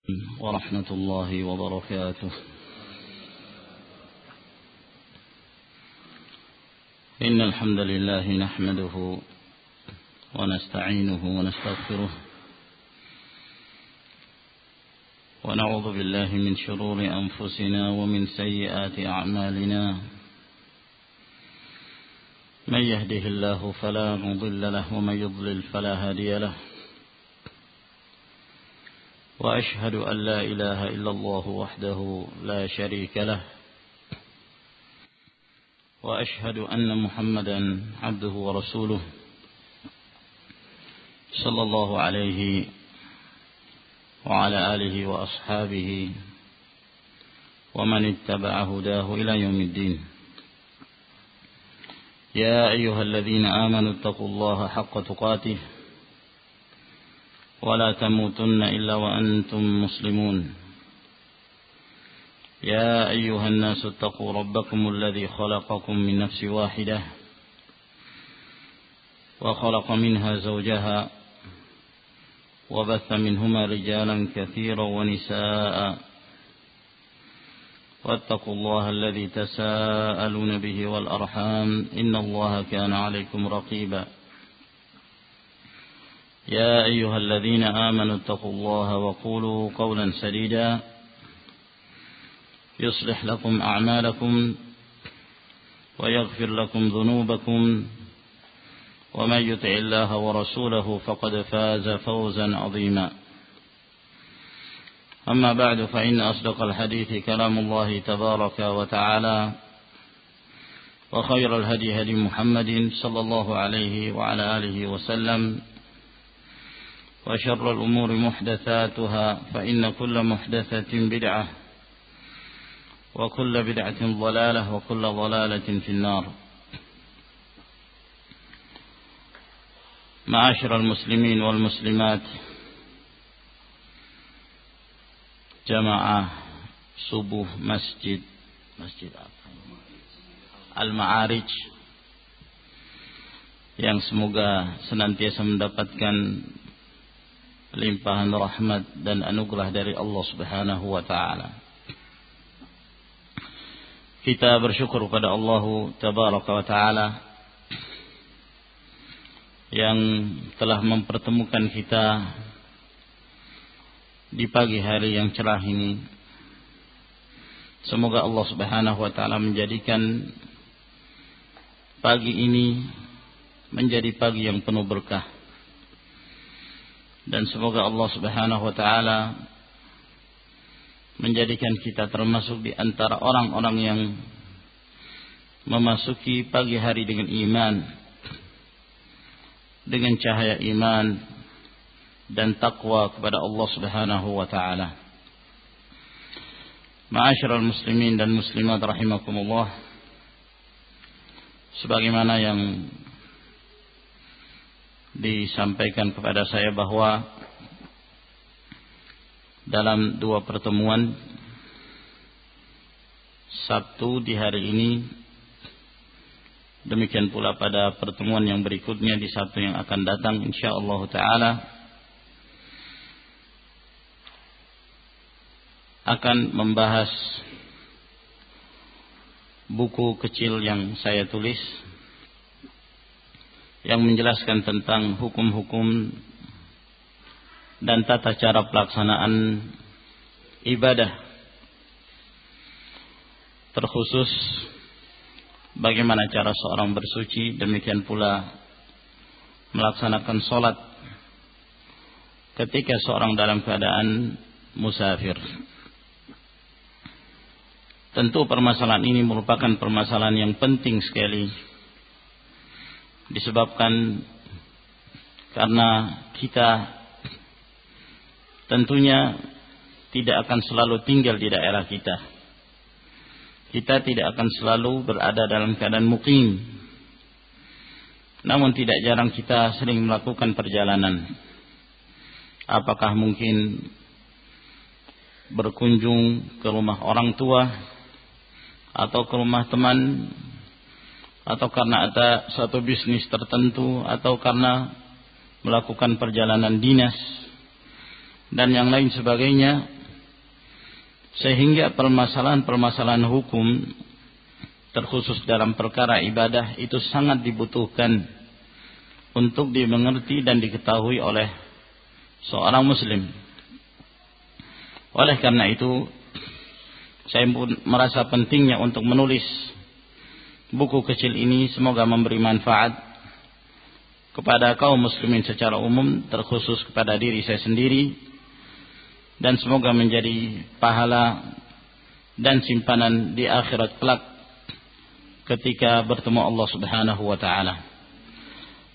ورحمة الله وبركاته. إن الحمد لله نحمده ونستعينه ونستغفره ونعوذ بالله من شرور أنفسنا ومن سيئات أعمالنا. من يهده الله فلا مضل له ومن يضلل فلا هادي له. وأشهد أن لا إله إلا الله وحده لا شريك له. وأشهد أن محمدا عبده ورسوله صلى الله عليه وعلى آله وأصحابه ومن اتبع هداه إلى يوم الدين. يا أيها الذين آمنوا اتقوا الله حق تقاته ولا تموتن إلا وأنتم مسلمون. يا أيها الناس اتقوا ربكم الذي خلقكم من نفس واحدة وخلق منها زوجها وبث منهما رجالا كثيرا ونساء واتقوا الله الذي تساءلون به والأرحام إن الله كان عليكم رقيبا. يا أيها الذين آمنوا اتقوا الله وقولوا قولا سديدا يصلح لكم أعمالكم ويغفر لكم ذنوبكم ومن يطع الله ورسوله فقد فاز فوزا عظيما. أما بعد فإن أصدق الحديث كلام الله تبارك وتعالى وخير الهدي هدي محمد صلى الله عليه وعلى آله وسلم وشر الأمور محدثاتها فإن كل محدثة بدعة وكل بدعة ضلالة وكل ضلالة في النار. معاشر المسلمين والمسلمات jamaah subuh masjid Al-Ma'arij yang semoga senantiasa mendapatkan limpahan rahmat dan anugerah dari Allah Subhanahu wa taala. Kita bersyukur kepada Allah Tabaraka wa taala yang telah mempertemukan kita di pagi hari yang cerah ini. Semoga Allah Subhanahu wa taala menjadikan pagi ini menjadi pagi yang penuh berkah. Dan semoga Allah Subhanahu wa taala menjadikan kita termasuk di antara orang-orang yang memasuki pagi hari dengan iman, dengan cahaya iman dan takwa kepada Allah Subhanahu wa taala. Ma'asyiral muslimin dan muslimat rahimakumullah, sebagaimana yang disampaikan kepada saya bahwa dalam dua pertemuan, Sabtu di hari ini, demikian pula pada pertemuan yang berikutnya di Sabtu yang akan datang insyaallah taala, akan membahas buku kecil yang saya tulis yang menjelaskan tentang hukum-hukum dan tata cara pelaksanaan ibadah, terkhusus bagaimana cara seorang bersuci, demikian pula melaksanakan sholat ketika seorang dalam keadaan musafir. Tentu permasalahan ini merupakan permasalahan yang penting sekali, disebabkan karena kita tentunya tidak akan selalu tinggal di daerah kita. Kita tidak akan selalu berada dalam keadaan mukim. Namun tidak jarang kita sering melakukan perjalanan. Apakah mungkin berkunjung ke rumah orang tua, atau ke rumah teman, atau karena ada suatu bisnis tertentu, atau karena melakukan perjalanan dinas dan yang lain sebagainya. Sehingga permasalahan-permasalahan hukum terkhusus dalam perkara ibadah itu sangat dibutuhkan untuk dimengerti dan diketahui oleh seorang muslim. Oleh karena itu saya pun merasa pentingnya untuk menulis buku kecil ini, semoga memberi manfaat kepada kaum muslimin secara umum, terkhusus kepada diri saya sendiri, dan semoga menjadi pahala dan simpanan di akhirat kelak ketika bertemu Allah Subhanahu wa taala.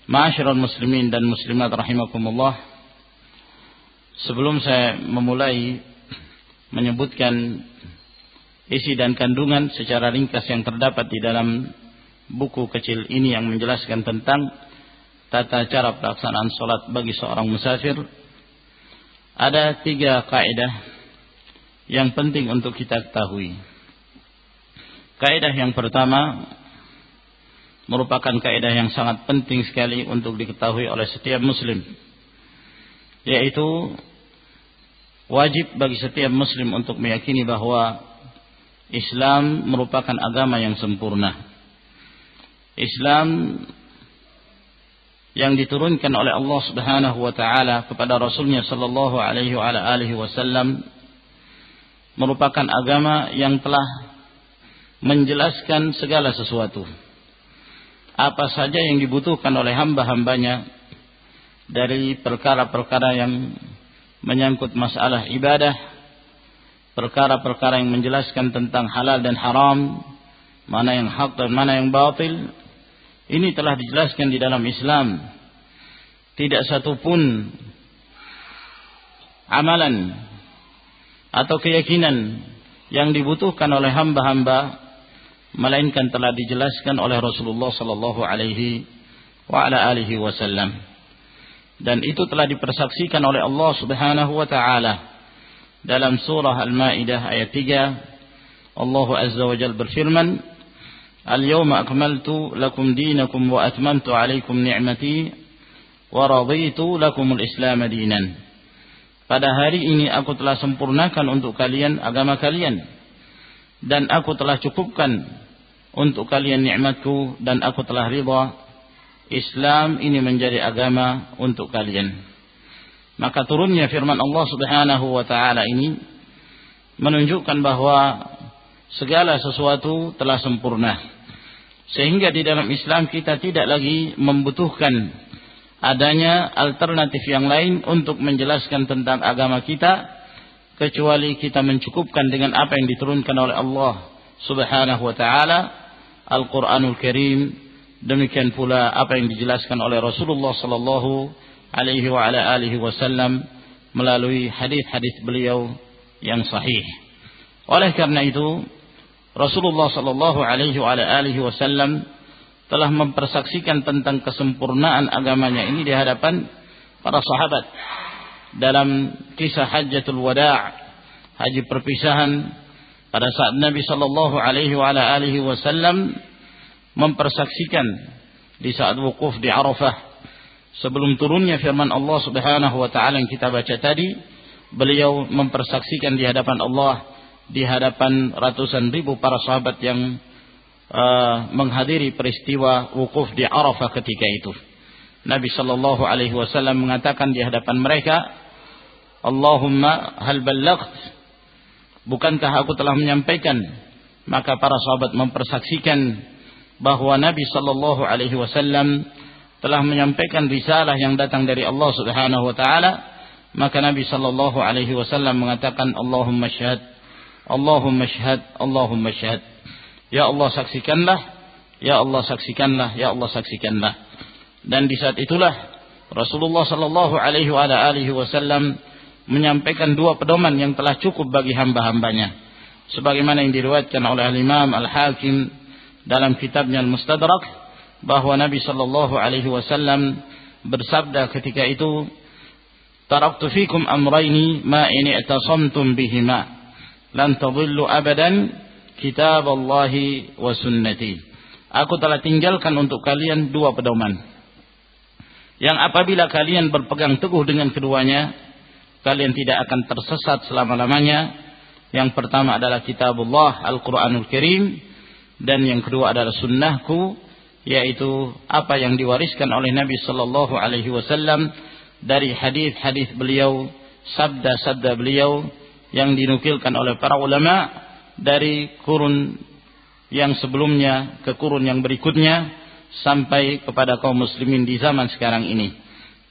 Ma'asyiral muslimin dan muslimat rahimakumullah, sebelum saya memulai menyebutkan isi dan kandungan secara ringkas yang terdapat di dalam buku kecil ini yang menjelaskan tentang tata cara pelaksanaan salat bagi seorang musafir, ada 3 kaidah yang penting untuk kita ketahui. Kaidah yang pertama merupakan kaidah yang sangat penting sekali untuk diketahui oleh setiap muslim, yaitu wajib bagi setiap muslim untuk meyakini bahwa Islam merupakan agama yang sempurna. Islam yang diturunkan oleh Allah Subhanahu wa taala kepada Rasulnya sallallahu alaihi wasallam merupakan agama yang telah menjelaskan segala sesuatu. Apa saja yang dibutuhkan oleh hamba-hambanya dari perkara-perkara yang menyangkut masalah ibadah, perkara-perkara yang menjelaskan tentang halal dan haram, mana yang hak dan mana yang batil, ini telah dijelaskan di dalam Islam. Tidak satupun amalan atau keyakinan yang dibutuhkan oleh hamba-hamba melainkan telah dijelaskan oleh Rasulullah sallallahu alaihi wasallam. Dan itu telah dipersaksikan oleh Allah Subhanahu wa taala dalam surah Al-Maidah ayat 3. Allah Azza wa Jalla berfirman, Al-yawma akmaltu lakum dinakum wa atmamtu alaikum ni'mati wa raditu lakumul Islam dinan. Pada hari ini aku telah sempurnakan untuk kalian agama kalian, dan aku telah cukupkan untuk kalian nikmatku, dan aku telah ridha Islam ini menjadi agama untuk kalian. Maka turunnya firman Allah Subhanahu wa taala ini menunjukkan bahwa segala sesuatu telah sempurna, sehingga di dalam Islam kita tidak lagi membutuhkan adanya alternatif yang lain untuk menjelaskan tentang agama kita, kecuali kita mencukupkan dengan apa yang diturunkan oleh Allah Subhanahu wa taala, Al-Qur'anul Karim. Demikian pula apa yang dijelaskan oleh Rasulullah sallallahu alaihi wasallam melalui hadis-hadis beliau yang sahih. Oleh karena itu Rasulullah sallallahu alaihi wasallam telah mempersaksikan tentang kesempurnaan agamanya ini di hadapan para sahabat dalam kisah Hajjatul Wada', haji perpisahan, pada saat Nabi sallallahu alaihi wasallam mempersaksikan di saat wukuf di Arafah sebelum turunnya firman Allah Subhanahu wa taala yang kita baca tadi, beliau mempersaksikan di hadapan Allah, di hadapan ratusan ribu para sahabat yang menghadiri peristiwa wukuf di Arafah ketika itu. Nabi sallallahu alaihi wasallam mengatakan di hadapan mereka, Allahumma hal ballaght, bukankah aku telah menyampaikan? Maka para sahabat mempersaksikan bahwa Nabi sallallahu alaihi wasallam telah menyampaikan risalah yang datang dari Allah Subhanahu wa taala. Maka Nabi sallallahu alaihi wasallam mengatakan, Allahumma syahad, Allahumma syahad, Allahumma syahad. Ya Allah saksikanlah, ya Allah saksikanlah, ya Allah saksikanlah. Dan di saat itulah Rasulullah sallallahu alaihi wasallam menyampaikan 2 pedoman yang telah cukup bagi hamba-hambanya, sebagaimana yang diriwayatkan oleh Imam Al-Hakim dalam kitabnya Al-Mustadrak, bahwa Nabi sallallahu alaihi wasallam bersabda ketika itu, taraktu fikum amrayni ma in i'tasamtum bihima lan tadhillu abadan kitab Allahi wa sunnati. Aku telah tinggalkan untuk kalian 2 pedoman yang apabila kalian berpegang teguh dengan keduanya, kalian tidak akan tersesat selama-lamanya, Yang pertama adalah kitabullah Al-Quranul Karim, dan yang kedua adalah sunnahku, yaitu apa yang diwariskan oleh Nabi sallallahu alaihi wasallam dari hadis-hadis beliau, sabda-sabda beliau yang dinukilkan oleh para ulama dari kurun yang sebelumnya ke kurun yang berikutnya sampai kepada kaum muslimin di zaman sekarang ini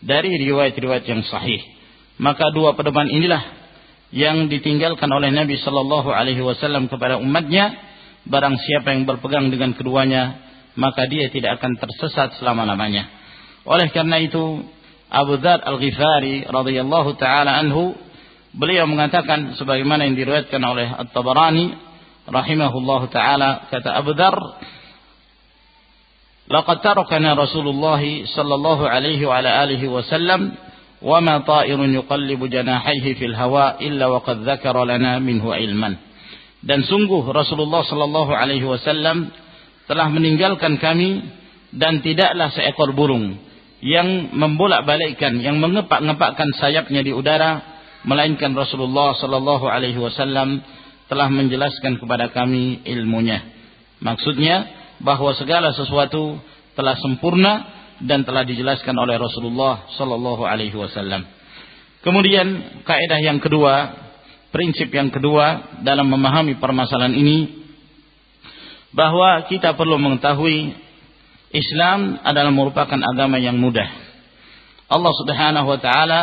dari riwayat-riwayat yang sahih. Maka dua pedoman inilah yang ditinggalkan oleh Nabi sallallahu alaihi wasallam kepada umatnya. Barang siapa yang berpegang dengan keduanya, maka dia tidak akan tersesat selama-lamanya. Oleh karena itu, Abu Dzar Al-Ghifari radhiyallahu taala anhu, beliau mengatakan sebagaimana yang diriwayatkan oleh At-Tabarani rahimahullahu taala, kata Abu Dzar, laqad tarakana Rasulullah sallallahu alaihi wa ala alihi wasallam وَمَا طَائِرٌ يُقَلِّبُ جَنَاحَيْهِ فِي الْهَوَاءِ إِلَّا وَقَدْ ذَكَرَ لَنَا مِنْهُ عِلْمًا. Dan sungguh Rasulullah sallallahu alaihi wasallam telah meninggalkan kami, dan tidaklah seekor burung yang membolak-balikkan, yang mengepak-ngepakkan sayapnya di udara, melainkan Rasulullah sallallahu alaihi wasallam telah menjelaskan kepada kami ilmunya. Maksudnya bahwa segala sesuatu telah sempurna dan telah dijelaskan oleh Rasulullah sallallahu alaihi wasallam. Kemudian kaidah yang kedua, prinsip yang kedua dalam memahami permasalahan ini, bahwa kita perlu mengetahui Islam adalah merupakan agama yang mudah. Allah Subhanahu wa taala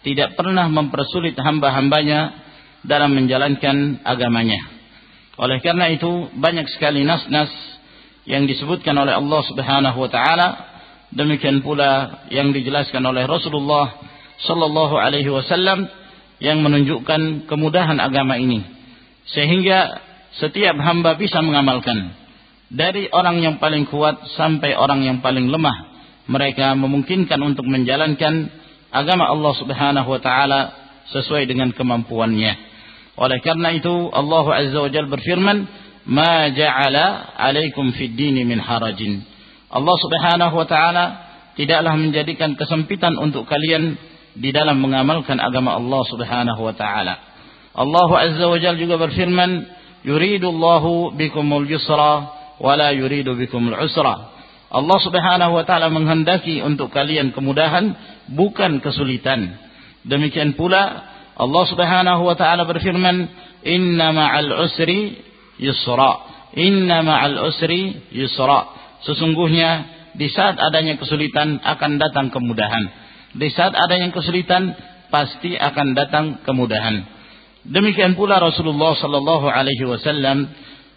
tidak pernah mempersulit hamba-hambanya dalam menjalankan agamanya. Oleh karena itu banyak sekali nas-nas yang disebutkan oleh Allah Subhanahu wa taala, demikian pula yang dijelaskan oleh Rasulullah sallallahu alaihi wasallam yang menunjukkan kemudahan agama ini, sehingga setiap hamba bisa mengamalkan. Dari orang yang paling kuat sampai orang yang paling lemah, mereka memungkinkan untuk menjalankan agama Allah Subhanahu wa taala sesuai dengan kemampuannya. Oleh karena itu Allah Azza wa Jalla berfirman, "Ma ja'ala 'alaikum fid dini min harajin." Allah Subhanahu wa taala tidaklah menjadikan kesempitan untuk kalian di dalam mengamalkan agama Allah Subhanahu wa taala. Allah Azza wa Jalla juga berfirman, "Yuridullahu bikumul yusra wa la yuridu bikumul usra." Allah Subhanahu wa taala menghendaki untuk kalian kemudahan, bukan kesulitan. Demikian pula Allah Subhanahu wa taala berfirman, "Inna ma'al usri yusra." Inna ma'al usri yusra. Sesungguhnya di saat adanya kesulitan akan datang kemudahan. Di saat adanya kesulitan pasti akan datang kemudahan. Demikian pula Rasulullah sallallahu alaihi wasallam,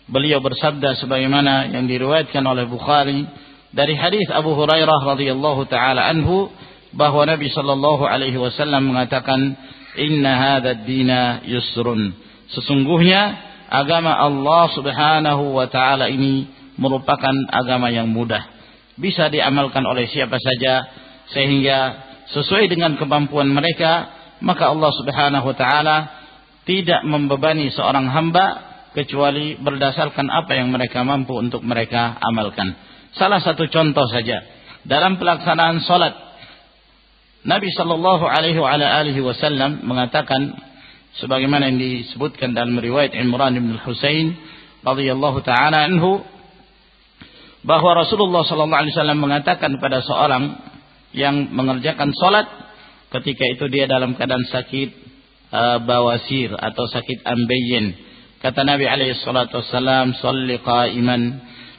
beliau bersabda sebagaimana yang diriwayatkan oleh Bukhari dari hadis Abu Hurairah radhiyallahu taala anhu, bahwa Nabi sallallahu alaihi wasallam mengatakan, "Inna hadzal dina yusrun." Sesungguhnya agama Allah Subhanahu wa taala ini merupakan agama yang mudah, bisa diamalkan oleh siapa saja, sehingga sesuai dengan kemampuan mereka, maka Allah Subhanahu wa taala tidak membebani seorang hamba kecuali berdasarkan apa yang mereka mampu untuk mereka amalkan. Salah satu contoh saja dalam pelaksanaan salat, Nabi sallallahu alaihi wasallam mengatakan sebagaimana yang disebutkan dalam riwayat Imran bin Husain radhiyallahu taala anhu, bahwa Rasulullah sallallahu alaihi wasallam mengatakan kepada seorang yang mengerjakan salat ketika itu dia dalam keadaan sakit bawasir atau sakit ambeien, kata Nabi alaihi salatu wasallam, "Shalli qa'iman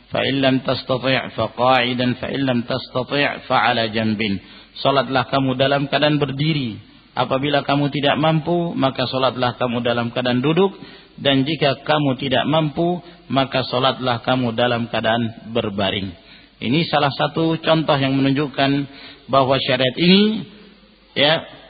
fa in lam tastati' fa qa'idan fa in lam tastati' fa 'ala janbin." Salatlah kamu dalam keadaan berdiri. Apabila kamu tidak mampu, maka salatlah kamu dalam keadaan duduk, dan jika kamu tidak mampu, maka salatlah kamu dalam keadaan berbaring. Ini salah satu contoh yang menunjukkan bahwa syariat ini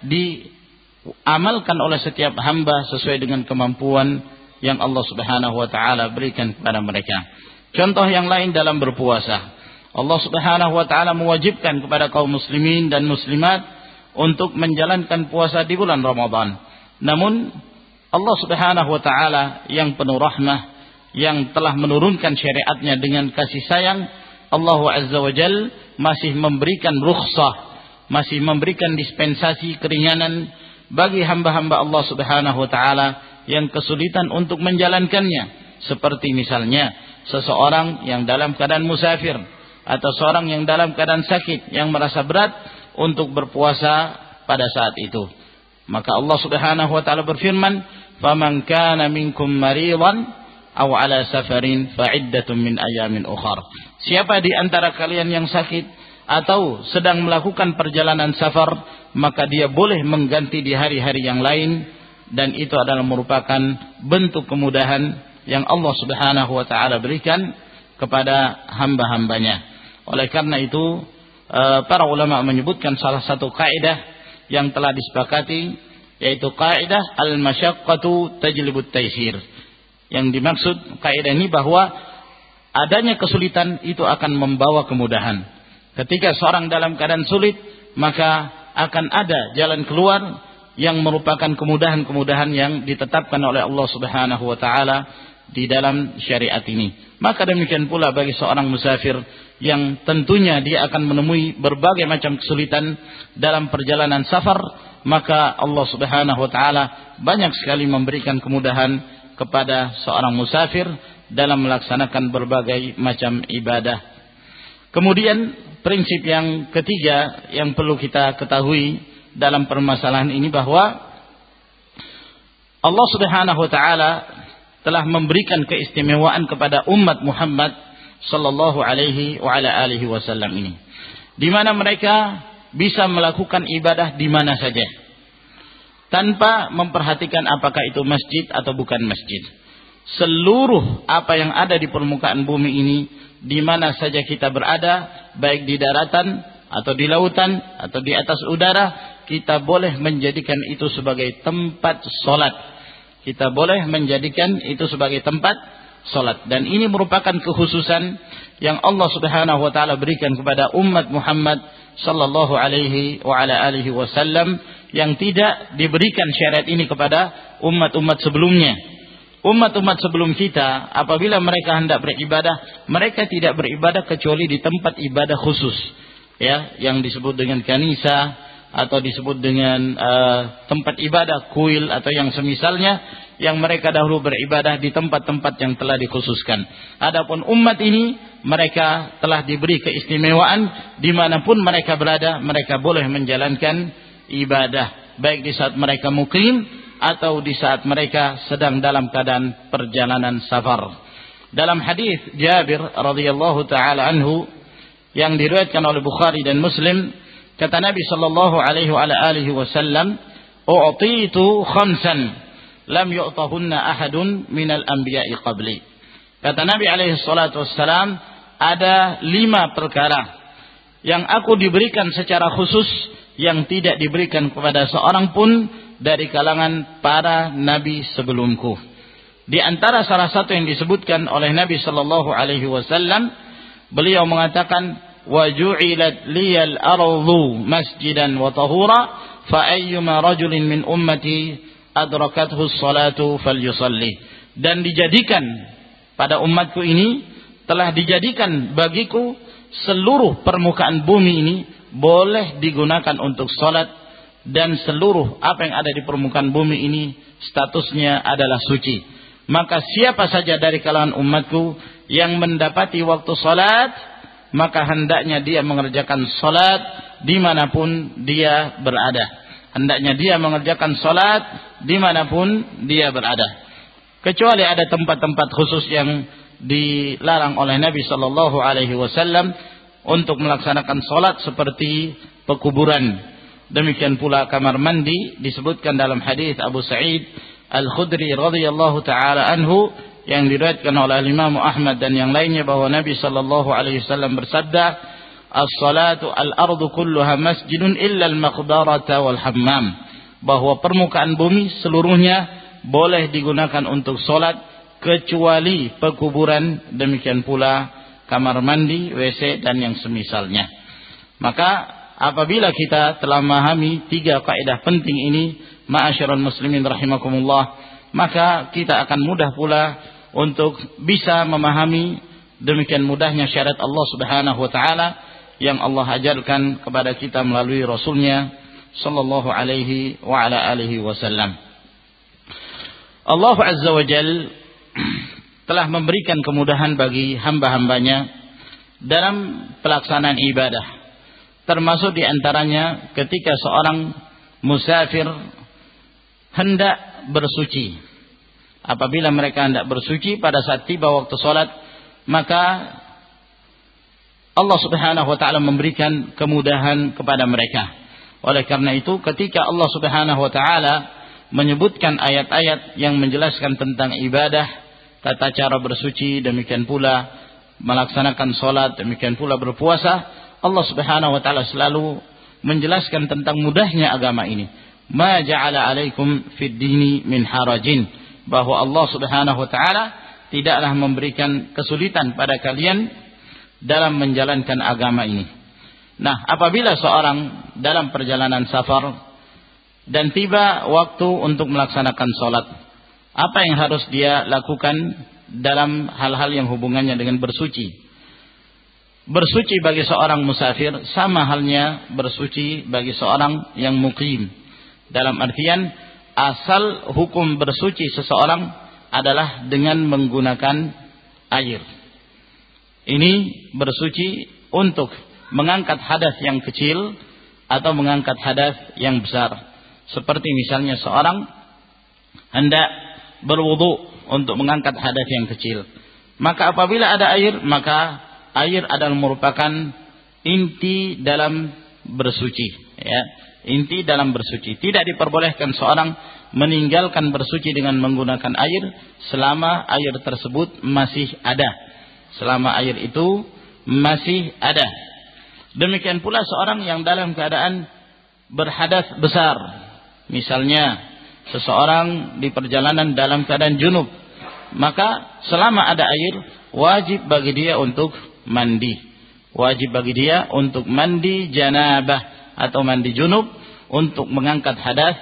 diamalkan oleh setiap hamba sesuai dengan kemampuan yang Allah Subhanahu wa taala berikan kepada mereka. Contoh yang lain dalam berpuasa, Allah Subhanahu wa taala mewajibkan kepada kaum muslimin dan muslimat untuk menjalankan puasa di bulan Ramadan. Namun Allah Subhanahu wa taala yang penuh rahmah, yang telah menurunkan syariatnya dengan kasih sayang, Allah Azza wa Jalla masih memberikan rukhsah, masih memberikan dispensasi keringanan bagi hamba-hamba Allah Subhanahu wa taala yang kesulitan untuk menjalankannya. Seperti misalnya seseorang yang dalam keadaan musafir atau seorang yang dalam keadaan sakit yang merasa berat untuk berpuasa pada saat itu. Maka Allah Subhanahu wa taala berfirman, "Faman kana minkum maridan aw ala safarin fa iddatun min ayamin ukhra." Siapa di antara kalian yang sakit atau sedang melakukan perjalanan safar, maka dia boleh mengganti di hari-hari yang lain, dan itu adalah merupakan bentuk kemudahan yang Allah Subhanahu wa taala berikan kepada hamba-hambanya. Oleh karena itu para ulama menyebutkan salah satu kaidah yang telah disepakati, yaitu kaidah al-masyaqqatu tajlibut taysir. Yang dimaksud kaidah ini bahwa adanya kesulitan itu akan membawa kemudahan. Ketika seorang dalam keadaan sulit, maka akan ada jalan keluar yang merupakan kemudahan-kemudahan yang ditetapkan oleh Allah Subhanahu wa taala di dalam syariat ini. Maka demikian pula bagi seorang musafir yang tentunya dia akan menemui berbagai macam kesulitan dalam perjalanan safar, maka Allah Subhanahu wa taala banyak sekali memberikan kemudahan kepada seorang musafir dalam melaksanakan berbagai macam ibadah. Kemudian prinsip yang ketiga yang perlu kita ketahui dalam permasalahan ini, bahwa Allah Subhanahu wa taala telah memberikan keistimewaan kepada umat Muhammad sallallahu alaihi wa ala alihi wasallam ini, di mana mereka bisa melakukan ibadah di mana saja tanpa memperhatikan apakah itu masjid atau bukan masjid. Seluruh apa yang ada di permukaan bumi ini, di mana saja kita berada, baik di daratan atau di lautan atau di atas udara, kita boleh menjadikan itu sebagai tempat solat. Kita boleh menjadikan itu sebagai tempat solat. Dan ini merupakan kekhususan yang Allah Subhanahu wa taala berikan kepada umat Muhammad sallallahu alaihi wa ala alihi wasallam, yang tidak diberikan syariat ini kepada umat-umat sebelumnya. Umat-umat sebelum kita, apabila mereka hendak beribadah, mereka tidak beribadah kecuali di tempat ibadah khusus, ya, yang disebut dengan kanisa atau disebut dengan tempat ibadah kuil atau yang semisalnya, yang mereka dahulu beribadah di tempat-tempat yang telah dikhususkan. Adapun umat ini, mereka telah diberi keistimewaan dimanapun mereka berada, mereka boleh menjalankan ibadah, baik di saat mereka mukim atau di saat mereka sedang dalam keadaan perjalanan safar. Dalam hadis Jabir radhiyallahu taala anhu yang diriwayatkan oleh Bukhari dan Muslim, kata Nabi sallallahu alaihi wa alihi wasallam, "U'titu khamsan lam yu'tahunna ahadun minal anbiya'i qabli." Kata Nabi alaihi salatu wassalam, ada 5 perkara yang aku diberikan secara khusus yang tidak diberikan kepada seorang pun dari kalangan para nabi sebelumku. Di antara salah satu yang disebutkan oleh Nabi sallallahu alaihi wasallam, beliau mengatakan, "Wa ju'ilat liyal ardu masjidan wa tahura, fa ayyuma rajulin min ummati adrakathu as-salatu falyusalli." Dan dijadikan pada umatku ini, telah dijadikan bagiku seluruh permukaan bumi ini boleh digunakan untuk salat, dan seluruh apa yang ada di permukaan bumi ini statusnya adalah suci. Maka siapa saja dari kalangan umatku yang mendapati waktu salat, maka hendaknya dia mengerjakan salat dimanapun dia berada. Hendaknya dia mengerjakan salat dimanapun dia berada. Kecuali ada tempat-tempat khusus yang dilarang oleh Nabi sallallahu alaihi wasallam untuk melaksanakan salat, seperti pekuburan. Demikian pula kamar mandi, disebutkan dalam hadis Abu Sa'id Al-Khudri radhiyallahu taala anhu yang diriwayatkan oleh Imam Ahmad dan yang lainnya, bahwa Nabi sallallahu alaihi wasallam bersabda, "As-salatu al-ardu kulluha masjidun illa al-maqbarata wal hammam." Bahwa permukaan bumi seluruhnya boleh digunakan untuk salat kecuali pekuburan, demikian pula kamar mandi, WC dan yang semisalnya. Maka apabila kita telah memahami 3 kaidah penting ini, ma'asyiral muslimin rahimakumullah, maka kita akan mudah pula untuk bisa memahami demikian mudahnya syariat Allah Subhanahu wa taala yang Allah ajarkan kepada kita melalui Rasulnya sallallahu alaihi wa ala alihi wasallam. Allah Azza wa Jal telah memberikan kemudahan bagi hamba-hambanya dalam pelaksanaan ibadah. Termasuk diantaranya ketika seorang musafir hendak bersuci. Apabila mereka hendak bersuci pada saat tiba waktu sholat, maka Allah Subhanahu wa ta'ala memberikan kemudahan kepada mereka. Oleh karena itu, ketika Allah Subhanahu wa ta'ala menyebutkan ayat-ayat yang menjelaskan tentang ibadah, tata cara bersuci, demikian pula melaksanakan sholat, demikian pula berpuasa, Allah Subhanahu wa ta'ala selalu menjelaskan tentang mudahnya agama ini. Ma ja'ala alaikum fid dini min harajin, bahwa Allah Subhanahu wa ta'ala tidaklah memberikan kesulitan pada kalian dalam menjalankan agama ini. Nah, apabila seorang dalam perjalanan safar dan tiba waktu untuk melaksanakan sholat, apa yang harus dia lakukan dalam hal-hal yang hubungannya dengan bersuci? Bersuci bagi seorang musafir sama halnya bersuci bagi seorang yang muqim. Dalam artian, asal hukum bersuci seseorang adalah dengan menggunakan air. Ini bersuci untuk mengangkat hadas yang kecil atau mengangkat hadas yang besar. Seperti misalnya seorang hendak berwudu untuk mengangkat hadas yang kecil. Maka apabila ada air, maka air adalah merupakan inti dalam bersuci. Ya. Inti dalam bersuci. Tidak diperbolehkan seorang meninggalkan bersuci dengan menggunakan air selama air tersebut masih ada. Selama air itu masih ada. Demikian pula seorang yang dalam keadaan berhadas besar. Misalnya seseorang di perjalanan dalam keadaan junub. Maka selama ada air, wajib bagi dia untuk mandi. Wajib bagi dia untuk mandi janabah atau mandi junub untuk mengangkat hadas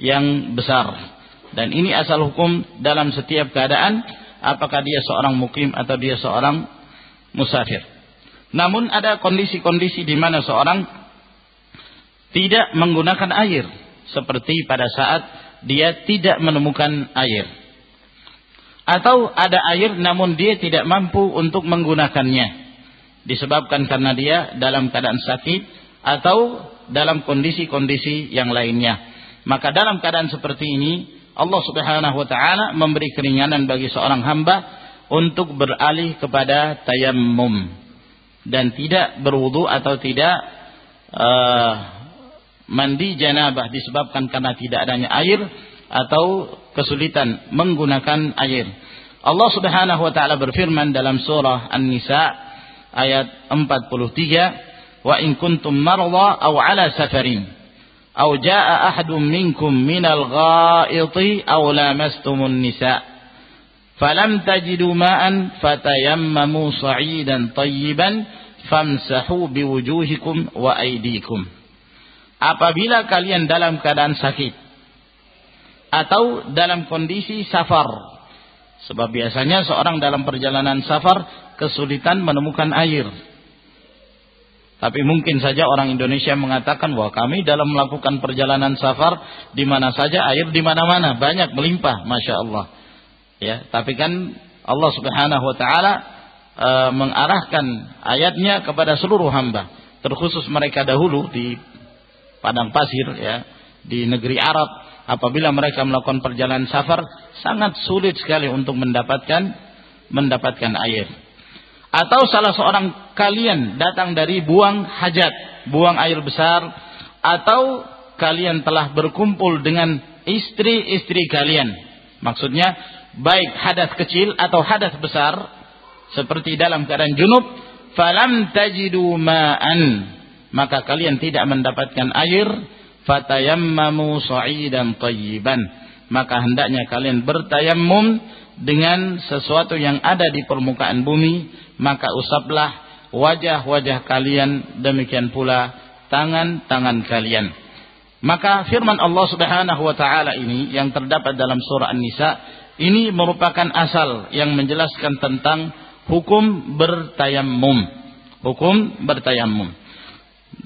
yang besar. Dan ini asal hukum dalam setiap keadaan, apakah dia seorang mukim atau dia seorang musafir. Namun ada kondisi-kondisi di mana seorang tidak menggunakan air, seperti pada saat dia tidak menemukan air, atau ada air namun dia tidak mampu untuk menggunakannya, disebabkan karena dia dalam keadaan sakit atau dalam kondisi-kondisi yang lainnya. Maka dalam keadaan seperti ini, Allah Subhanahu wa ta'ala memberi keringanan bagi seorang hamba untuk beralih kepada tayammum dan tidak berwudu atau tidak mandi janabah disebabkan karena tidak adanya air atau kesulitan menggunakan air. Allah Subhanahu wa ta'ala berfirman dalam surah An-Nisa ayat 43, wa in kuntum marda aw ala safarin aw jaa ahadun minkum minal ghaiti aw lamastumun nisa falam tajidu ma'an fatayammamu sa'idan tayyiban famsahu biwujuhikum wa aydikum. Apabila kalian dalam keadaan sakit atau dalam kondisi safar, sebab biasanya seorang dalam perjalanan safar kesulitan menemukan air. Tapi mungkin saja orang Indonesia mengatakan, wah kami dalam melakukan perjalanan safar di mana saja air di mana-mana banyak melimpah, masya Allah. Ya, tapi kan Allah Subhanahu wa ta'ala mengarahkan ayatnya kepada seluruh hamba, terkhusus mereka dahulu di padang pasir, ya, di negeri Arab. Apabila mereka melakukan perjalanan safar, sangat sulit sekali untuk mendapatkan air. Atau salah seorang kalian datang dari buang hajat, buang air besar, atau kalian telah berkumpul dengan istri-istri kalian. Maksudnya baik hadas kecil atau hadas besar, seperti dalam keadaan junub, falam tajidu ma'an, maka kalian tidak mendapatkan air, fatayammamu sa'idan tayyiban, maka hendaknya kalian bertayammum dengan sesuatu yang ada di permukaan bumi, maka usaplah wajah-wajah kalian, demikian pula tangan-tangan kalian. Maka firman Allah Subhanahu wa ta'ala ini yang terdapat dalam surah An-Nisa, ini merupakan asal yang menjelaskan tentang hukum bertayammum. Hukum bertayammum,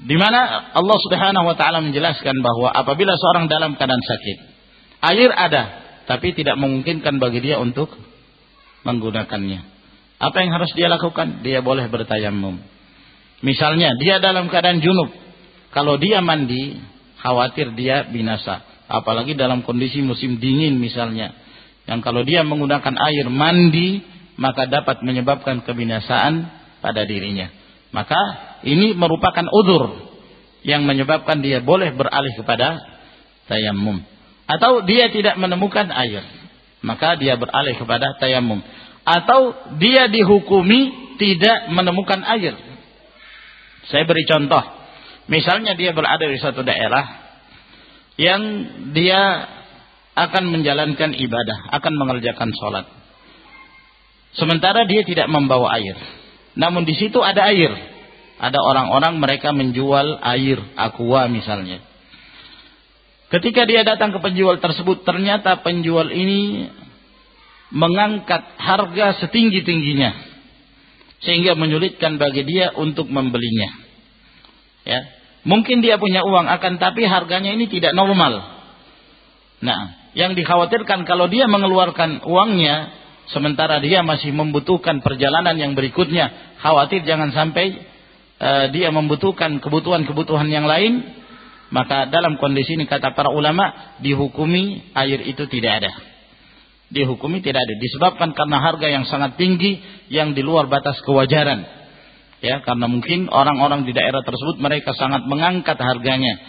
di mana Allah Subhanahu wa ta'ala menjelaskan bahwa apabila seorang dalam keadaan sakit, air ada tapi tidak memungkinkan bagi dia untuk menggunakannya. Apa yang harus dia lakukan? Dia boleh bertayamum. Misalnya dia dalam keadaan junub, kalau dia mandi khawatir dia binasa, apalagi dalam kondisi musim dingin misalnya, yang kalau dia menggunakan air mandi maka dapat menyebabkan kebinasaan pada dirinya. Maka ini merupakan udzur yang menyebabkan dia boleh beralih kepada tayamum. Atau dia tidak menemukan air, maka dia beralih kepada tayamum. Atau dia dihukumi tidak menemukan air. Saya beri contoh. Misalnya dia berada di suatu daerah yang dia akan menjalankan ibadah, akan mengerjakan sholat. Sementara dia tidak membawa air. Namun di situ ada air. Ada orang-orang mereka menjual air, aqua misalnya. Ketika dia datang ke penjual tersebut, ternyata penjual ini mengangkat harga setinggi-tingginya, sehingga menyulitkan bagi dia untuk membelinya. Ya, mungkin dia punya uang, akan tapi harganya ini tidak normal. Nah, yang dikhawatirkan kalau dia mengeluarkan uangnya, sementara dia masih membutuhkan perjalanan yang berikutnya, khawatir jangan sampai dia membutuhkan kebutuhan-kebutuhan yang lain. Maka dalam kondisi ini kata para ulama, dihukumi air itu tidak ada. Dihukumi tidak ada. Disebabkan karena harga yang sangat tinggi, yang di luar batas kewajaran. Ya, karena mungkin orang-orang di daerah tersebut mereka sangat mengangkat harganya.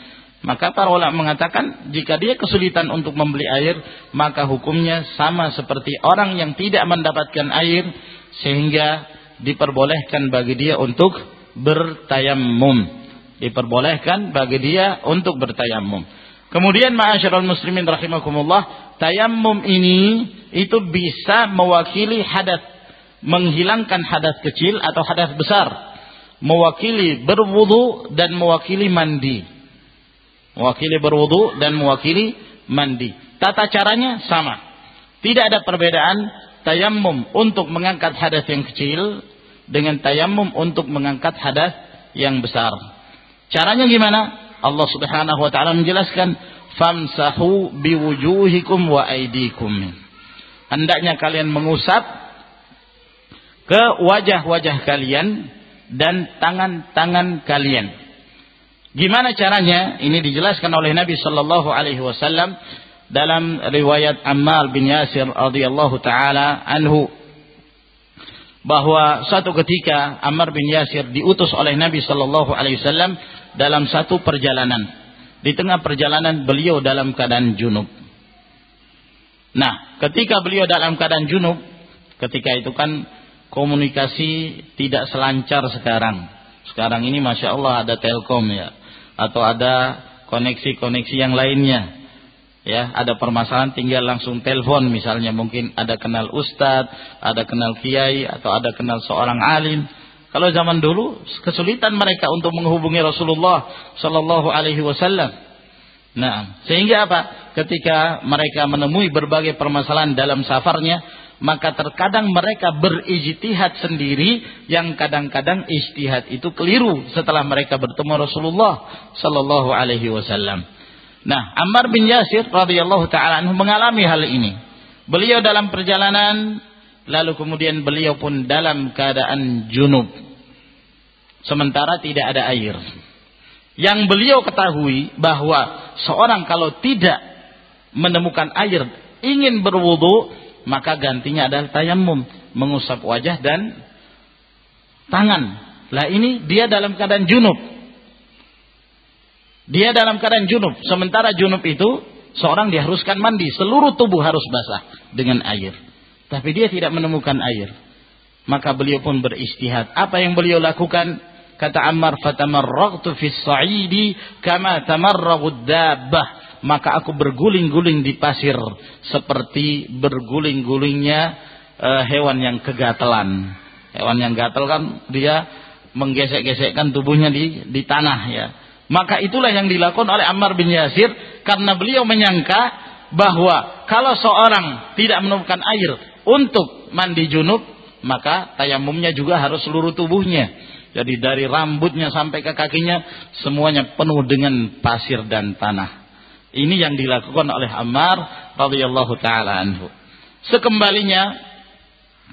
Maka para ulama mengatakan, jika dia kesulitan untuk membeli air, maka hukumnya sama seperti orang yang tidak mendapatkan air, sehingga diperbolehkan bagi dia untuk bertayammum. Diperbolehkan bagi dia untuk bertayamum. Kemudian ma'asyiral muslimin rahimakumullah, tayammum ini itu bisa mewakili hadas, menghilangkan hadas kecil atau hadas besar, mewakili berwudu dan mewakili mandi. Mewakili berwudu dan mewakili mandi. Tata caranya sama. Tidak ada perbedaan tayammum untuk mengangkat hadas yang kecil dengan tayammum untuk mengangkat hadas yang besar. Caranya gimana? Allah Subhanahu wa taala menjelaskan, famsahu biwujuhikum wa aydikum. Hendaknya kalian mengusap ke wajah-wajah kalian dan tangan-tangan kalian. Gimana caranya? Ini dijelaskan oleh Nabi sallallahu alaihi wasallam dalam riwayat Ammar bin Yasir radhiyallahu taala anhu, bahwa suatu ketika Ammar bin Yasir diutus oleh Nabi sallallahu alaihi wasallam dalam satu perjalanan. Di tengah perjalanan beliau dalam keadaan junub. Nah, ketika beliau dalam keadaan junub, ketika itu kan komunikasi tidak selancar sekarang. Sekarang ini Masya Allah ada Telkom ya, atau ada koneksi-koneksi yang lainnya. Ya, ada permasalahan tinggal langsung telepon, misalnya mungkin ada kenal ustadz, ada kenal kiai, atau ada kenal seorang alim. Kalau zaman dulu kesulitan mereka untuk menghubungi Rasulullah sallallahu alaihi wasallam. Nah, sehingga apa? Ketika mereka menemui berbagai permasalahan dalam safarnya, maka terkadang mereka berijtihad sendiri, yang kadang-kadang ijtihad itu keliru setelah mereka bertemu Rasulullah sallallahu alaihi wasallam. Nah, Ammar bin Yasir radhiyallahu taala anhu mengalami hal ini. Beliau dalam perjalanan, lalu kemudian beliau pun dalam keadaan junub, sementara tidak ada air. Yang beliau ketahui bahwa seorang kalau tidak menemukan air, ingin berwudu, maka gantinya adalah tayammum, mengusap wajah dan tangan. Lah ini dia dalam keadaan junub. Dia dalam keadaan junub. Sementara junub itu seorang diharuskan mandi, seluruh tubuh harus basah dengan air. Tapi dia tidak menemukan air. Maka beliau pun beristihad. Apa yang beliau lakukan? Kata Ammar, fatamarragtu fis sa'idi kama tamarragud dabbah. Maka aku berguling-guling di pasir seperti berguling-gulingnya hewan yang kegatelan. Hewan yang gatal kan dia menggesek-gesekkan tubuhnya di tanah ya. Maka itulah yang dilakukan oleh Ammar bin Yasir, karena beliau menyangka bahwa kalau seorang tidak menemukan air untuk mandi junub, maka tayamumnya juga harus seluruh tubuhnya. Jadi dari rambutnya sampai ke kakinya semuanya penuh dengan pasir dan tanah. Ini yang dilakukan oleh Ammar radhiyallahu taala anhu. Sekembalinya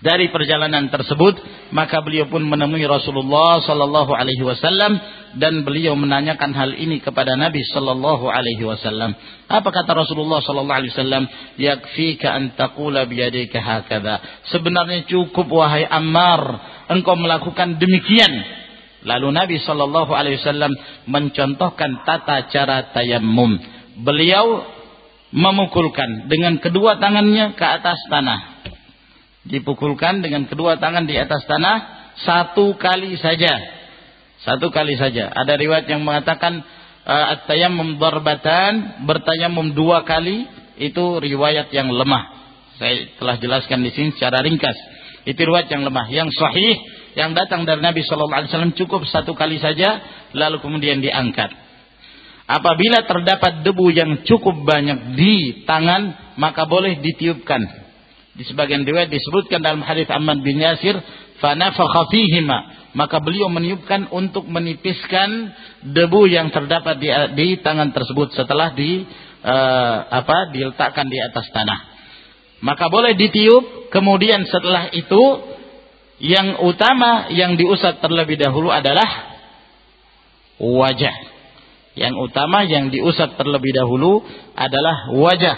dari perjalanan tersebut, maka beliau pun menemui Rasulullah sallallahu alaihi wasallam dan beliau menanyakan hal ini kepada Nabi sallallahu alaihi wasallam. Apa kata Rasulullah sallallahu alaihi wasallam? Yakfika an taqula bi yadika hakadha. Sebenarnya cukup wahai Ammar, engkau melakukan demikian. Lalu Nabi sallallahu alaihi wasallam mencontohkan tata cara tayammum. Beliau memukulkan dengan kedua tangannya ke atas tanah. Dipukulkan dengan kedua tangan di atas tanah satu kali saja. Satu kali saja. Ada riwayat yang mengatakan at-tayammum darbatan, bertayamum dua kali, itu riwayat yang lemah. Saya telah jelaskan di sini secara ringkas. Itu riwayat yang lemah. Yang sahih yang datang dari Nabi sallallahu alaihi wasallam cukup satu kali saja lalu kemudian diangkat. Apabila terdapat debu yang cukup banyak di tangan, maka boleh ditiupkan. Di sebagian riwayat disebutkan dalam hadis Ammar bin Yasir, fanafakha fihima, maka beliau meniupkan untuk menipiskan debu yang terdapat di tangan tersebut setelah diletakkan di atas tanah. Maka boleh ditiup. Kemudian setelah itu yang utama yang diusap terlebih dahulu adalah wajah. Yang utama yang diusap terlebih dahulu adalah wajah.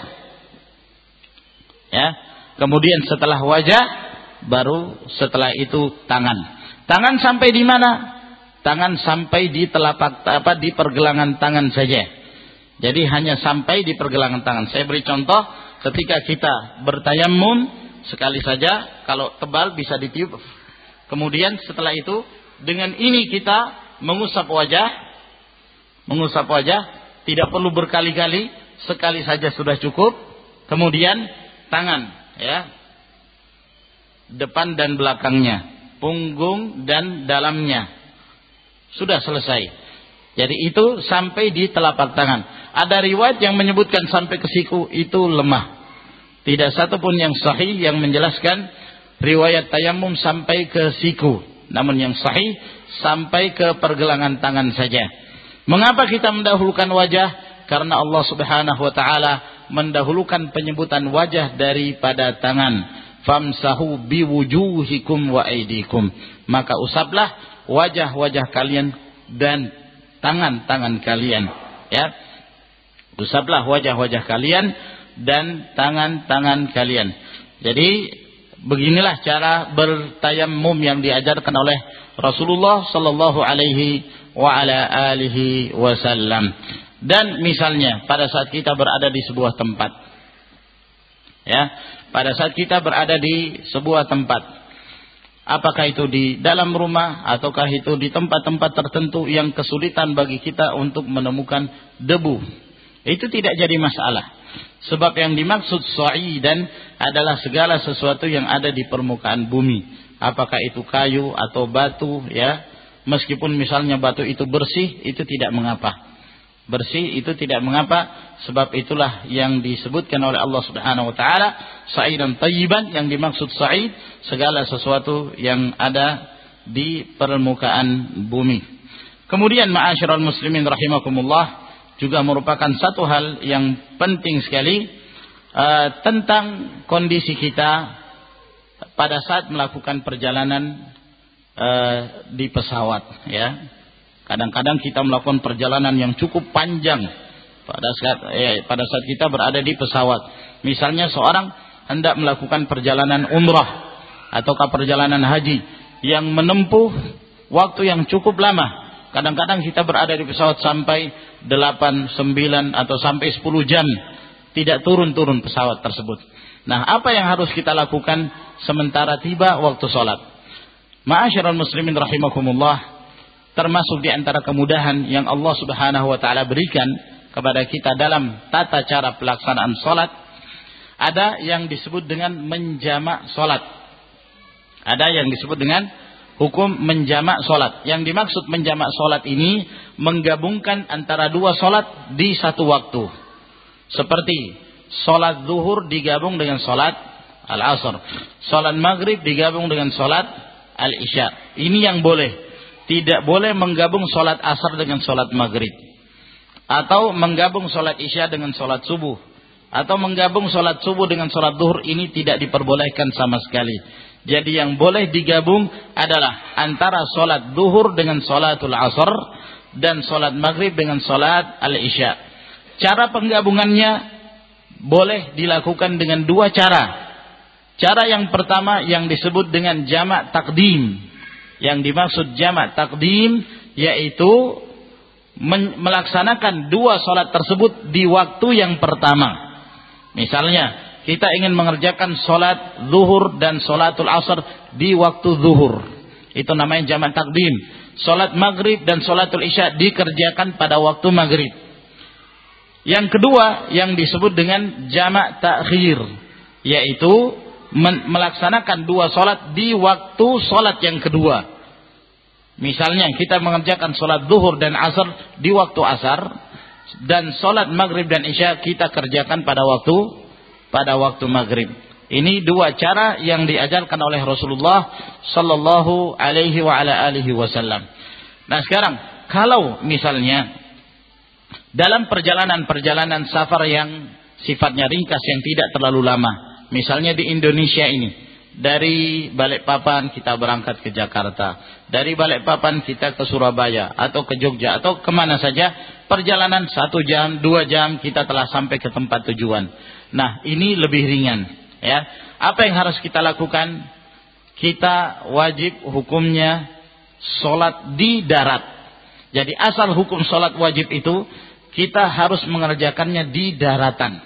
Ya. Kemudian setelah wajah, baru setelah itu tangan. Tangan sampai di mana? Tangan sampai di telapak di pergelangan tangan saja. Jadi hanya sampai di pergelangan tangan. Saya beri contoh, ketika kita bertayammum sekali saja, kalau tebal bisa ditiup. Kemudian setelah itu dengan ini kita mengusap wajah. Mengusap wajah tidak perlu berkali-kali, sekali saja sudah cukup. Kemudian tangan, ya, depan dan belakangnya, punggung dan dalamnya, sudah selesai. Jadi itu sampai di telapak tangan. Ada riwayat yang menyebutkan sampai ke siku, itu lemah. Tidak satu pun yang sahih yang menjelaskan riwayat tayammum sampai ke siku. Namun yang sahih sampai ke pergelangan tangan saja. Mengapa kita mendahulukan wajah? Karena Allah Subhanahu wa taala mendahulukan penyebutan wajah daripada tangan. Famsahu biwujuhikum wa aydikum. Maka usaplah wajah-wajah kalian dan tangan-tangan kalian, ya. Usaplah wajah-wajah kalian dan tangan-tangan kalian. Jadi beginilah cara bertayammum yang diajarkan oleh Rasulullah sallallahu alaihi wa ala alihi wasallam. Dan misalnya pada saat kita berada di sebuah tempat, ya, pada saat kita berada di sebuah tempat, apakah itu di dalam rumah ataukah itu di tempat-tempat tertentu yang kesulitan bagi kita untuk menemukan debu, itu tidak jadi masalah. Sebab yang dimaksud sa'idan adalah segala sesuatu yang ada di permukaan bumi, apakah itu kayu atau batu, ya. Meskipun misalnya batu itu bersih, itu tidak mengapa. Bersih itu tidak mengapa, sebab itulah yang disebutkan oleh Allah Subhanahu wa taala, sa'idan thayyiban, yang dimaksud sa'id segala sesuatu yang ada di permukaan bumi. Kemudian ma'asyiral muslimin rahimakumullah, juga merupakan satu hal yang penting sekali tentang kondisi kita pada saat melakukan perjalanan di pesawat, ya. Kadang-kadang kita melakukan perjalanan yang cukup panjang pada saat kita berada di pesawat. Misalnya seorang hendak melakukan perjalanan umrah ataukah perjalanan haji yang menempuh waktu yang cukup lama. Kadang-kadang kita berada di pesawat sampai 8, 9 atau sampai 10 jam tidak turun-turun pesawat tersebut. Nah, apa yang harus kita lakukan sementara tiba waktu sholat? Ma'asyiral muslimin rahimakumullah, termasuk di antara kemudahan yang Allah Subhanahu wa taala berikan kepada kita dalam tata cara pelaksanaan salat, ada yang disebut dengan menjamak salat. Ada yang disebut dengan hukum menjamak salat. Yang dimaksud menjamak salat ini menggabungkan antara dua salat di satu waktu. Seperti salat zuhur digabung dengan salat al-asr, salat maghrib digabung dengan salat al-isya. Ini yang boleh. Tidak boleh menggabung sholat asar dengan sholat maghrib. atau menggabung sholat isya dengan sholat subuh, atau menggabung sholat subuh dengan sholat zuhur, ini tidak diperbolehkan sama sekali. Jadi yang boleh digabung adalah antara sholat zuhur dengan sholatul asar, dan sholat maghrib dengan sholat al-isya. Cara penggabungannya boleh dilakukan dengan dua cara. Cara yang pertama yang disebut dengan jamak takdim. Yang dimaksud jamak takdim yaitu melaksanakan dua sholat tersebut di waktu yang pertama. Misalnya kita ingin mengerjakan sholat zuhur dan sholatul asar di waktu zuhur, itu namanya jamak takdim. Sholat maghrib dan sholatul isya dikerjakan pada waktu maghrib. Yang kedua yang disebut dengan jamak takhir, yaitu melaksanakan dua sholat di waktu sholat yang kedua. Misalnya kita mengerjakan sholat zuhur dan asar di waktu asar, dan sholat maghrib dan isya kita kerjakan pada waktu maghrib. Ini dua cara yang diajarkan oleh Rasulullah sallallahu alaihi wa ala alihi wasallam. Nah sekarang kalau misalnya dalam perjalanan safar yang sifatnya ringkas, yang tidak terlalu lama, misalnya di Indonesia ini, dari Balikpapan kita berangkat ke Jakarta, dari Balikpapan kita ke Surabaya atau ke Jogja atau kemana saja, perjalanan 1 jam 2 jam kita telah sampai ke tempat tujuan. Nah ini lebih ringan ya. Apa yang harus kita lakukan? Kita wajib hukumnya sholat di darat. Jadi asal hukum sholat wajib itu kita harus mengerjakannya di daratan.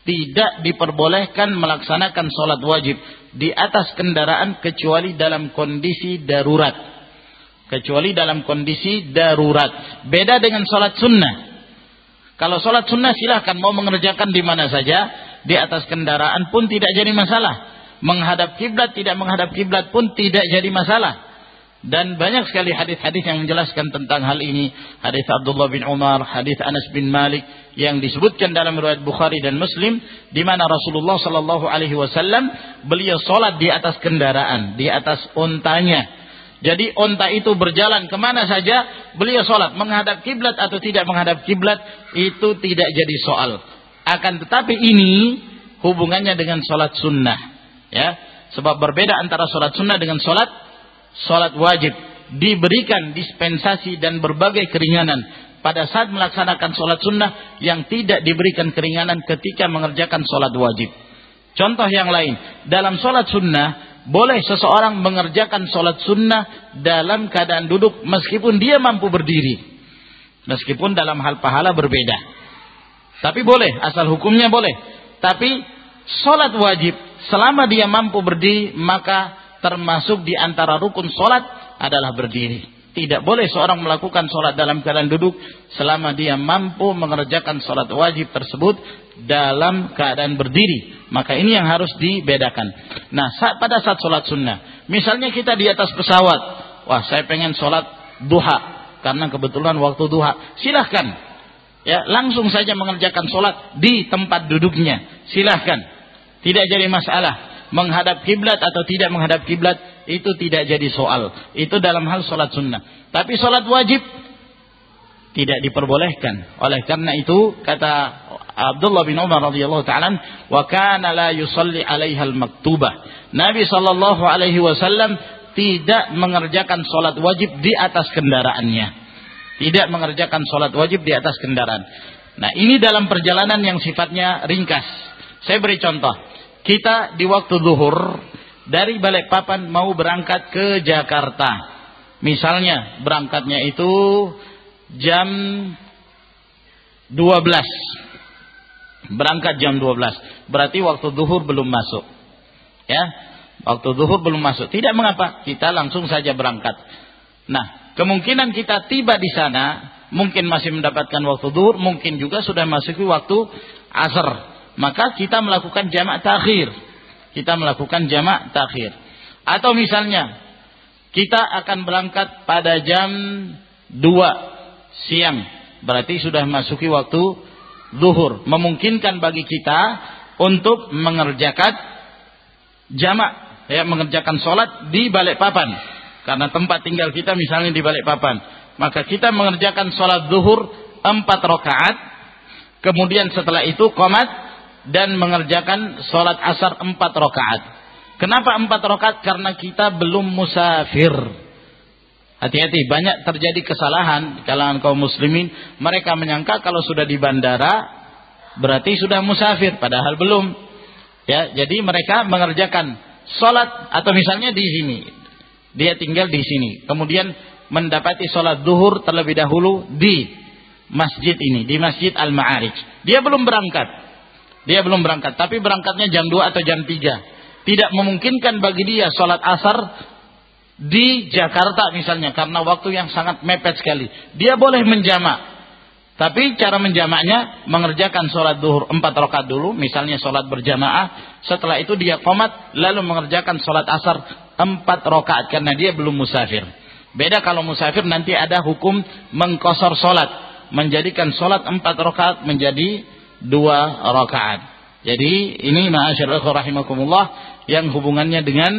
Tidak diperbolehkan melaksanakan sholat wajib di atas kendaraan kecuali dalam kondisi darurat. Kecuali dalam kondisi darurat. Beda dengan sholat sunnah. Kalau sholat sunnah silahkan mau mengerjakan di mana saja, di atas kendaraan pun tidak jadi masalah. Menghadap kiblat, tidak menghadap kiblat pun tidak jadi masalah. Dan banyak sekali hadis-hadis yang menjelaskan tentang hal ini. Hadis Abdullah bin Umar, hadis Anas bin Malik yang disebutkan dalam riwayat Bukhari dan Muslim, di mana Rasulullah sallallahu alaihi wasallam beliau salat di atas kendaraan, di atas untanya. Jadi unta itu berjalan kemana saja beliau salat, menghadap kiblat atau tidak menghadap kiblat itu tidak jadi soal. Akan tetapi ini hubungannya dengan salat sunnah, ya. Sebab berbeda antara salat sunnah dengan salat wajib. Diberikan dispensasi dan berbagai keringanan pada saat melaksanakan salat sunnah yang tidak diberikan keringanan ketika mengerjakan salat wajib. Contoh yang lain, dalam salat sunnah boleh seseorang mengerjakan salat sunnah dalam keadaan duduk meskipun dia mampu berdiri. Meskipun dalam hal pahala berbeda. Tapi boleh, asal hukumnya boleh. Tapi salat wajib selama dia mampu berdiri maka termasuk di antara rukun sholat adalah berdiri. Tidak boleh seorang melakukan sholat dalam keadaan duduk selama dia mampu mengerjakan sholat wajib tersebut dalam keadaan berdiri. Maka ini yang harus dibedakan. Nah, pada saat sholat sunnah, misalnya kita di atas pesawat, wah saya pengen sholat duha karena kebetulan waktu duha, silahkan. Ya, langsung saja mengerjakan sholat di tempat duduknya, silahkan. Tidak jadi masalah. Menghadap kiblat atau tidak menghadap kiblat itu tidak jadi soal. Itu dalam hal sholat sunnah. Tapi sholat wajib tidak diperbolehkan. Oleh karena itu kata Abdullah bin Umar radhiyallahu ta'ala, wa kana la yusalli 'alaihal maktubah. Nabi sallallahu alaihi wasallam tidak mengerjakan sholat wajib di atas kendaraannya. Tidak mengerjakan sholat wajib di atas kendaraan. Nah, ini dalam perjalanan yang sifatnya ringkas. Saya beri contoh. Kita di waktu zuhur dari Balikpapan mau berangkat ke Jakarta. Misalnya berangkatnya itu jam 12. Berangkat jam 12. Berarti waktu zuhur belum masuk. Ya, waktu zuhur belum masuk. Tidak mengapa, kita langsung saja berangkat. Nah, kemungkinan kita tiba di sana mungkin masih mendapatkan waktu zuhur, mungkin juga sudah masuki waktu asar. Maka kita melakukan jamak takhir. Kita melakukan jamak takhir. Atau misalnya kita akan berangkat pada jam 2 siang. Berarti sudah masuki waktu zuhur. Memungkinkan bagi kita untuk mengerjakan jamak, ya, mengerjakan sholat di Balikpapan. Karena tempat tinggal kita misalnya di Balikpapan. Maka kita mengerjakan sholat zuhur 4 rakaat, kemudian setelah itu qomat dan mengerjakan sholat asar 4 rakaat. Kenapa 4 rakaat? Karena kita belum musafir. Hati-hati, banyak terjadi kesalahan di kalangan kaum muslimin. Mereka menyangka kalau sudah di bandara berarti sudah musafir, padahal belum. Ya, jadi mereka mengerjakan sholat, atau misalnya di sini, dia tinggal di sini, kemudian mendapati sholat zuhur terlebih dahulu di masjid ini, di Masjid Al-Ma'arij. Dia belum berangkat, tapi berangkatnya jam 2 atau jam 3. Tidak memungkinkan bagi dia sholat asar di Jakarta misalnya, karena waktu yang sangat mepet sekali. Dia boleh menjamak, tapi cara menjamaknya mengerjakan sholat zuhur 4 rakaat dulu, misalnya sholat berjamaah. Setelah itu dia qomat, lalu mengerjakan sholat asar 4 rakaat, karena dia belum musafir. Beda kalau musafir, nanti ada hukum mengqashar sholat, menjadikan sholat 4 rakaat menjadi 2 rakaat. Jadi ini ma'asyiral rahimakumullah yang hubungannya dengan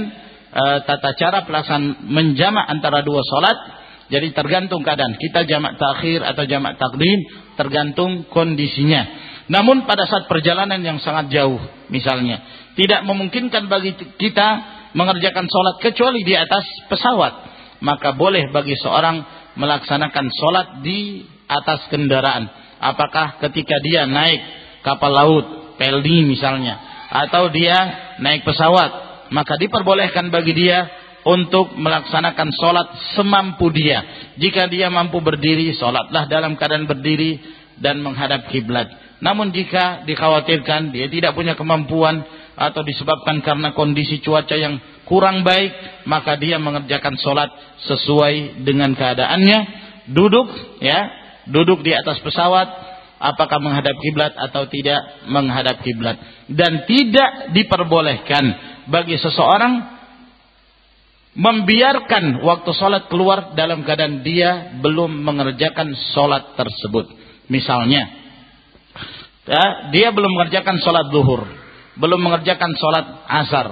tata cara pelaksanaan menjamak antara 2 sholat. Jadi tergantung keadaan, kita jamak takhir atau jamak takdim, tergantung kondisinya. Namun pada saat perjalanan yang sangat jauh misalnya, tidak memungkinkan bagi kita mengerjakan sholat kecuali di atas pesawat, maka boleh bagi seorang melaksanakan sholat di atas kendaraan. Apakah ketika dia naik kapal laut, pelni misalnya, atau dia naik pesawat, maka diperbolehkan bagi dia untuk melaksanakan sholat semampu dia. Jika dia mampu berdiri, sholatlah dalam keadaan berdiri dan menghadap kiblat. Namun jika dikhawatirkan dia tidak punya kemampuan atau disebabkan karena kondisi cuaca yang kurang baik, maka dia mengerjakan sholat sesuai dengan keadaannya. Duduk di atas pesawat, apakah menghadap kiblat atau tidak menghadap kiblat. Dan tidak diperbolehkan bagi seseorang membiarkan waktu sholat keluar dalam keadaan dia belum mengerjakan sholat tersebut. Misalnya, dia belum mengerjakan sholat zuhur, belum mengerjakan sholat asar.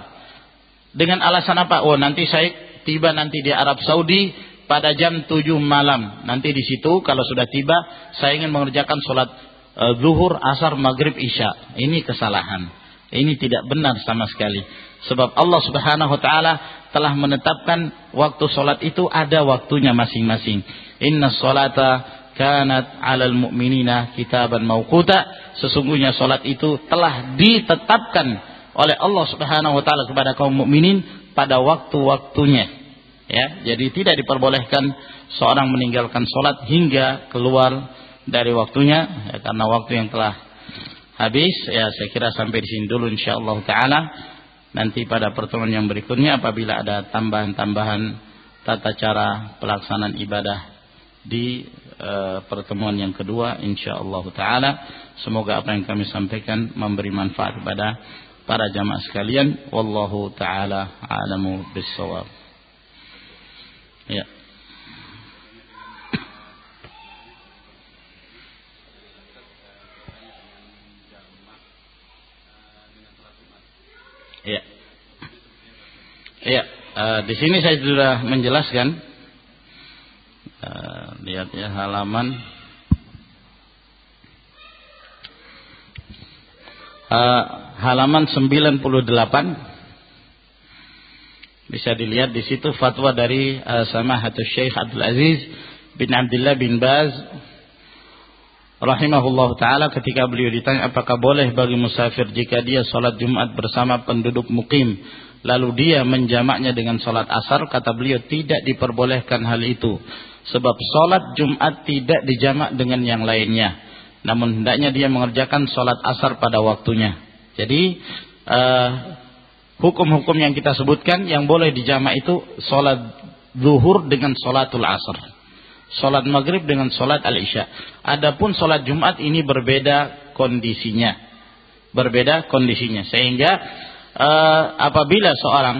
Dengan alasan apa? Oh, nanti saya tiba nanti di Arab Saudi pada jam 7 malam. Nanti di situ kalau sudah tiba, saya ingin mengerjakan sholat zuhur, asar, maghrib, isya. Ini kesalahan. Ini tidak benar sama sekali. Sebab Allah Subhanahu wa taala telah menetapkan waktu salat itu ada waktunya masing-masing. Innas salata kanat 'alal mu'minina kitaban mauquta. Sesungguhnya salat itu telah ditetapkan oleh Allah Subhanahu wa taala kepada kaum mukminin pada waktu-waktunya. Ya, jadi tidak diperbolehkan seorang meninggalkan salat hingga keluar dari waktunya, ya, karena waktu yang telah habis. Ya, saya kira sampai di sini dulu insyaallah taala. Nanti pada pertemuan yang berikutnya apabila ada tambahan-tambahan tata cara pelaksanaan ibadah di pertemuan yang kedua insyaallah taala, semoga apa yang kami sampaikan memberi manfaat kepada para jamaah sekalian. Wallahu taala a'lamu bissawab. Ya. Ya, ya. Di sini saya sudah menjelaskan. Lihat ya halaman. Halaman 98. Bisa dilihat di situ fatwa dari Samahatul Syekh Abdul Aziz bin Abdullah bin Baz rahimahullah ta'ala, ketika beliau ditanya apakah boleh bagi musafir jika dia sholat Jumat bersama penduduk mukim lalu dia menjamaknya dengan sholat asar, kata beliau tidak diperbolehkan hal itu sebab sholat Jumat tidak dijamak dengan yang lainnya, namun hendaknya dia mengerjakan sholat asar pada waktunya. Jadi hukum-hukum yang kita sebutkan yang boleh dijamak itu sholat zuhur dengan sholatul asar, sholat maghrib dengan sholat al-isya. Adapun sholat Jumat ini berbeda kondisinya. Sehingga apabila seorang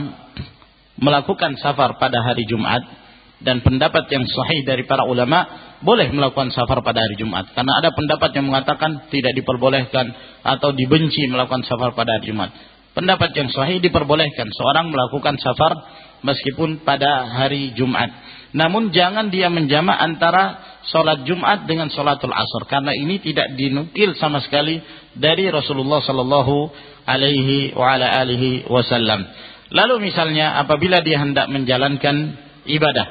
melakukan safar pada hari Jumat, dan pendapat yang sahih dari para ulama boleh melakukan safar pada hari Jumat. Karena ada pendapat yang mengatakan tidak diperbolehkan atau dibenci melakukan safar pada hari Jumat. Pendapat yang sahih diperbolehkan seorang melakukan safar meskipun pada hari Jumat. Namun jangan dia menjamak antara sholat Jumat dengan sholatul asar, karena ini tidak dinukil sama sekali dari Rasulullah sallallahu alaihi wasallam. Lalu misalnya apabila dia hendak menjalankan ibadah,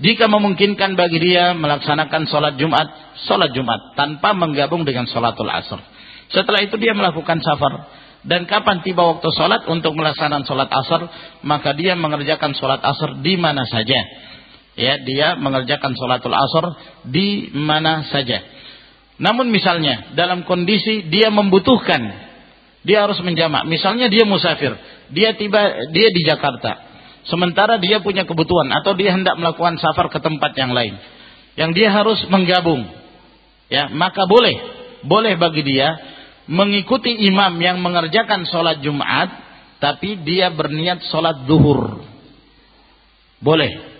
jika memungkinkan bagi dia melaksanakan sholat Jumat tanpa menggabung dengan sholatul asar. Setelah itu dia melakukan safar, dan kapan tiba waktu sholat untuk melaksanakan sholat asar, maka dia mengerjakan sholat asar di mana saja. Ya, dia mengerjakan sholatul asar di mana saja. Namun misalnya dalam kondisi dia membutuhkan, dia harus menjamak. Misalnya dia musafir, dia di Jakarta, sementara dia punya kebutuhan atau dia hendak melakukan safar ke tempat yang lain, yang dia harus menggabung, ya, maka boleh bagi dia mengikuti imam yang mengerjakan sholat Jumat, tapi dia berniat sholat zuhur. Boleh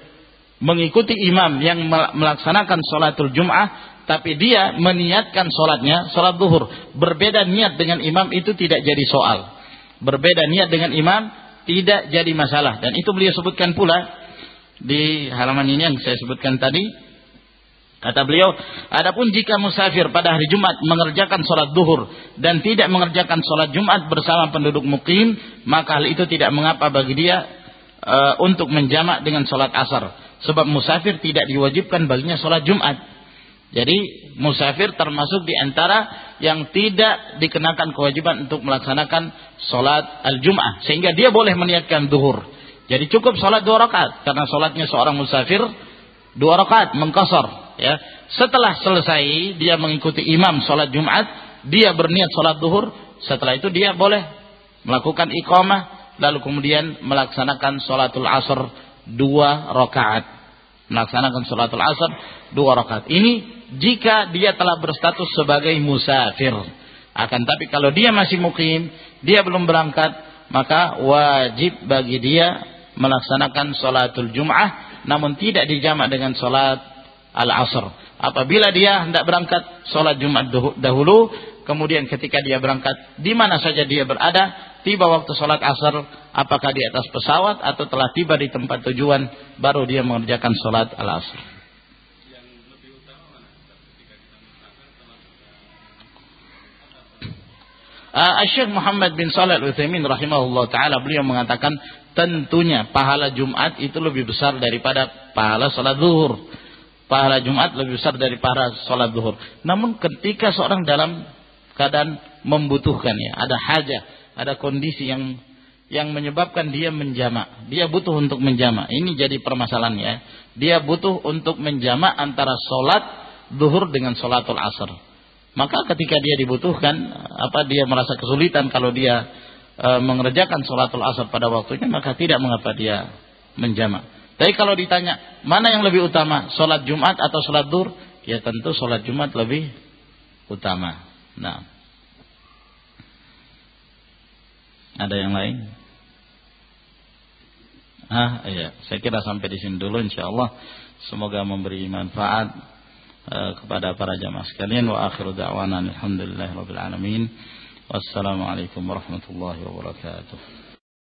mengikuti imam yang melaksanakan sholatul Jum'ah, tapi dia meniatkan sholatnya sholat zuhur. Berbeda niat dengan imam itu tidak jadi soal. Berbeda niat dengan imam tidak jadi masalah. Dan itu beliau sebutkan pula di halaman ini yang saya sebutkan tadi. Kata beliau, adapun jika musafir pada hari Jumat mengerjakan sholat zuhur dan tidak mengerjakan sholat Jumat bersama penduduk mukim, maka hal itu tidak mengapa bagi dia untuk menjamak dengan sholat asar. Sebab musafir tidak diwajibkan baginya sholat Jumat. Jadi musafir termasuk di antara yang tidak dikenakan kewajiban untuk melaksanakan sholat al-Jum'ah. Sehingga dia boleh meniatkan zuhur. Jadi cukup sholat 2 rakaat. Karena sholatnya seorang musafir 2 rakaat, mengqasar. Ya, setelah selesai dia mengikuti imam sholat Jumat, dia berniat sholat zuhur. Setelah itu dia boleh melakukan iqamah, lalu kemudian melaksanakan sholatul asar 2 rakaat. Melaksanakan sholatul asar 2 rakaat. Ini jika dia telah berstatus sebagai musafir. Akan tapi kalau dia masih mukim, dia belum berangkat, maka wajib bagi dia melaksanakan sholatul Jum'ah, namun tidak dijamak dengan sholat al-asr. Apabila dia hendak berangkat sholat Jumat dahulu, kemudian ketika dia berangkat di mana saja dia berada, tiba waktu sholat asar, apakah di atas pesawat atau telah tiba di tempat tujuan, baru dia mengerjakan sholat al-asr. Syekh Muhammad bin Shalih Al-Utsaimin rahimahullah ta'ala, beliau mengatakan tentunya pahala Jumat itu lebih besar daripada pahala sholat zuhur. Pahala Jumat lebih besar dari pahala sholat zuhur. Namun ketika seorang dalam keadaan membutuhkan, ya, ada hajat, ada kondisi yang menyebabkan dia menjamak, dia butuh untuk menjamak. Ini jadi permasalahannya. Dia butuh untuk menjamak antara sholat zuhur dengan sholatul asar. Maka ketika dia dibutuhkan, dia merasa kesulitan kalau dia mengerjakan sholatul asar pada waktunya, maka tidak mengapa dia menjamak. Tapi kalau ditanya mana yang lebih utama, sholat Jumat atau sholat zuhur, ya tentu sholat Jumat lebih utama. Nah, ada yang lain? Iya, saya kira sampai di sini dulu insyaallah. Semoga memberi manfaat kepada para jamaah sekalian. Wa akhiru da'wana alhamdulillahirabbil alamin. Wassalamualaikum warahmatullahi wabarakatuh.